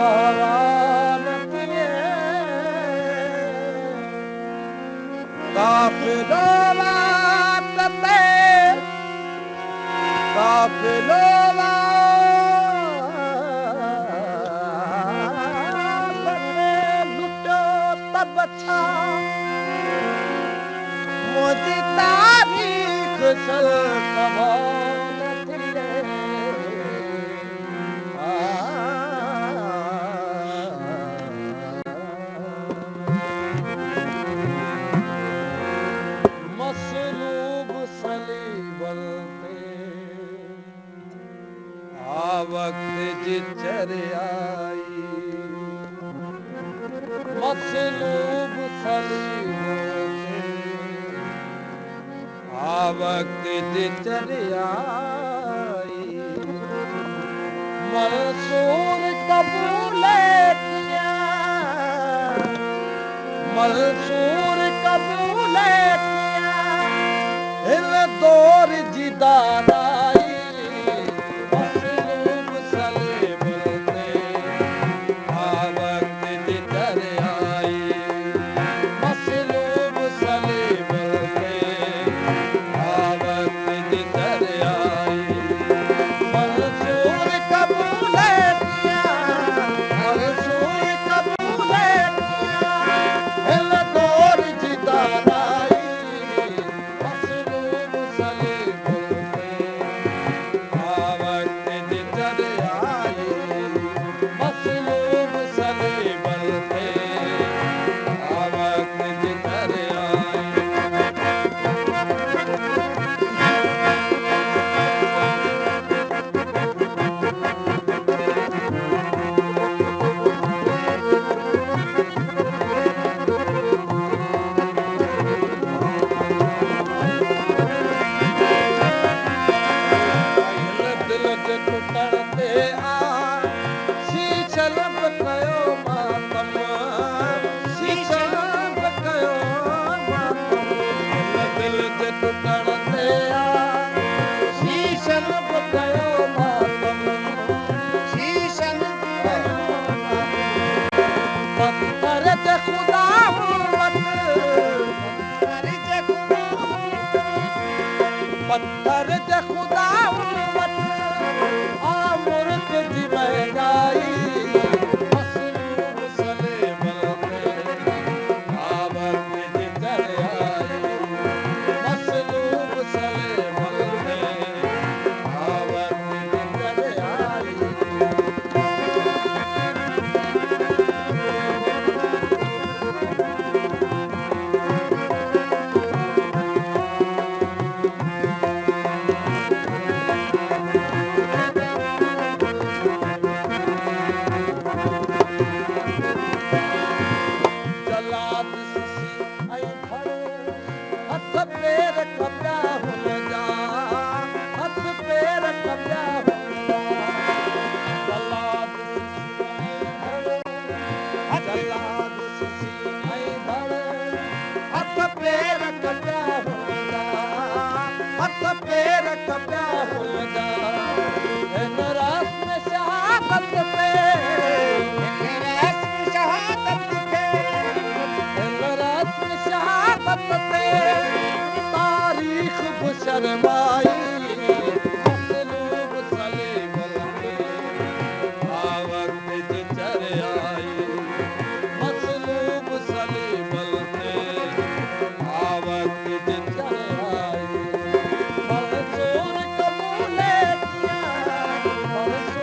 पहवान थिए काफ़िलो रात ते काफ़िलो रात ते लुटियो त बछा मुंहिंजी तारीख़ सल पहवान थिए मसलूब सलीबल ते वक्त जी चरियाई मसलूब सलीबल ते वक्त जी चरियाई मंसूर कबूल किया मंसूर कबूल किया हिन दौर जी दानाई मसलूब सलीबल ते वक्त जी चरियाई मसलूब सलीबल ते वक्त जी चरियाई मंसूर कबूल किया मंसूर कबूल किया हिन दौर जी दानाई मसलूब सलीबल ते वक्त जी चरियाई मसलूब सलीबल ते वक्त जी चरियाई दिल जे टुटण ते शीशल बि कयो मातम शीशल बि कयो मातम दिल जे टुटण ते शीशल बि कयो मातम शीशल बि कयो पत्थर जे ख़ुदा वटि पत्थर जे ख़ुदा वटि मुर्द जी महंगाई मसलूब सलीबल ते वक्त जी चरियाई मसलूब सलीबल ते वक्त जी चरियाई जलाद ससी ऐं भर हथ पेर कपिया हुन जा हथ पेर कपिया हुन जा जलाद ससी ऐं भर हथ पेर कपिया हुन जा हथ पेर कपिया हुन जा हिन रस्म शहादत ते शहादत ते तारीख़ बि शर्माई मसलूब सलीबल ते वक्त जी चरियाई मसलूब सलीबल ते वक्त जी चरियाई मंसूर कबूल किया मंसूर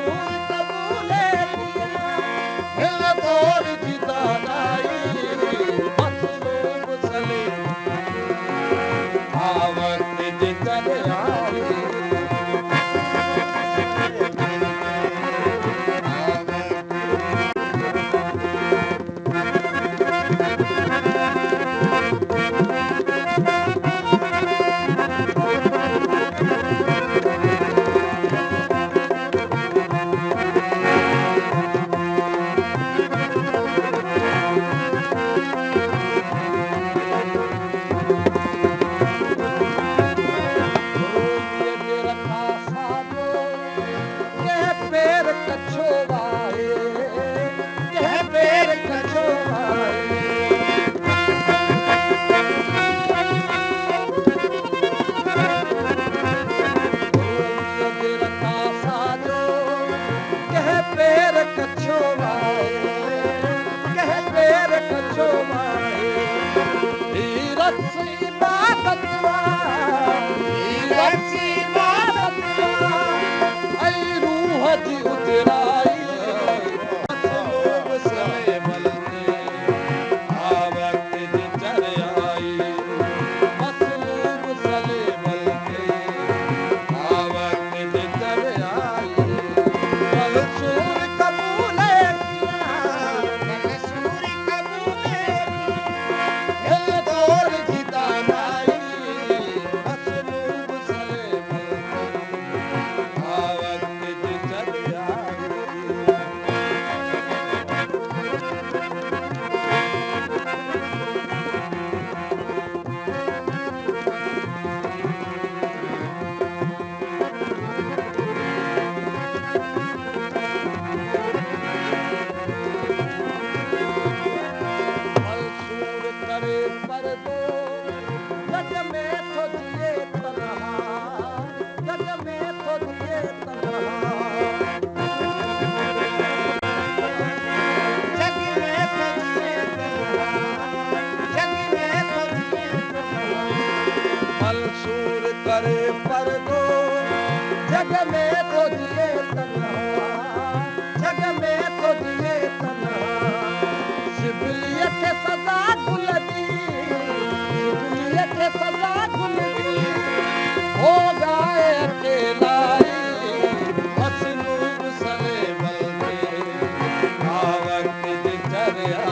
चढ़ाई मसलूब सलेमल ते आवक दी चढ़ाई मसलूब सलेमल ते आवक दी चढ़ाई मंसूर कबूले मंसूर कबूले हिल तोड़ जी दानाई मसलूब सलेमल ते आवक दी चढ़ाई मंसूर करे पर्दो जग में तो दिए तन्हा जग में तो दिए तन्हा जग में तो दिए तन्हा जग में तो दिए तन्हा मंसूर करे पर्दो जग में तो दिए तन्हा जग में तो दिए तन्हा सिबलियत के सजा गुल दी सिबलियत के सजा गुल दी हो गाए अकेलाई मसलूब सलेमल ते आवक दी चढ़ाई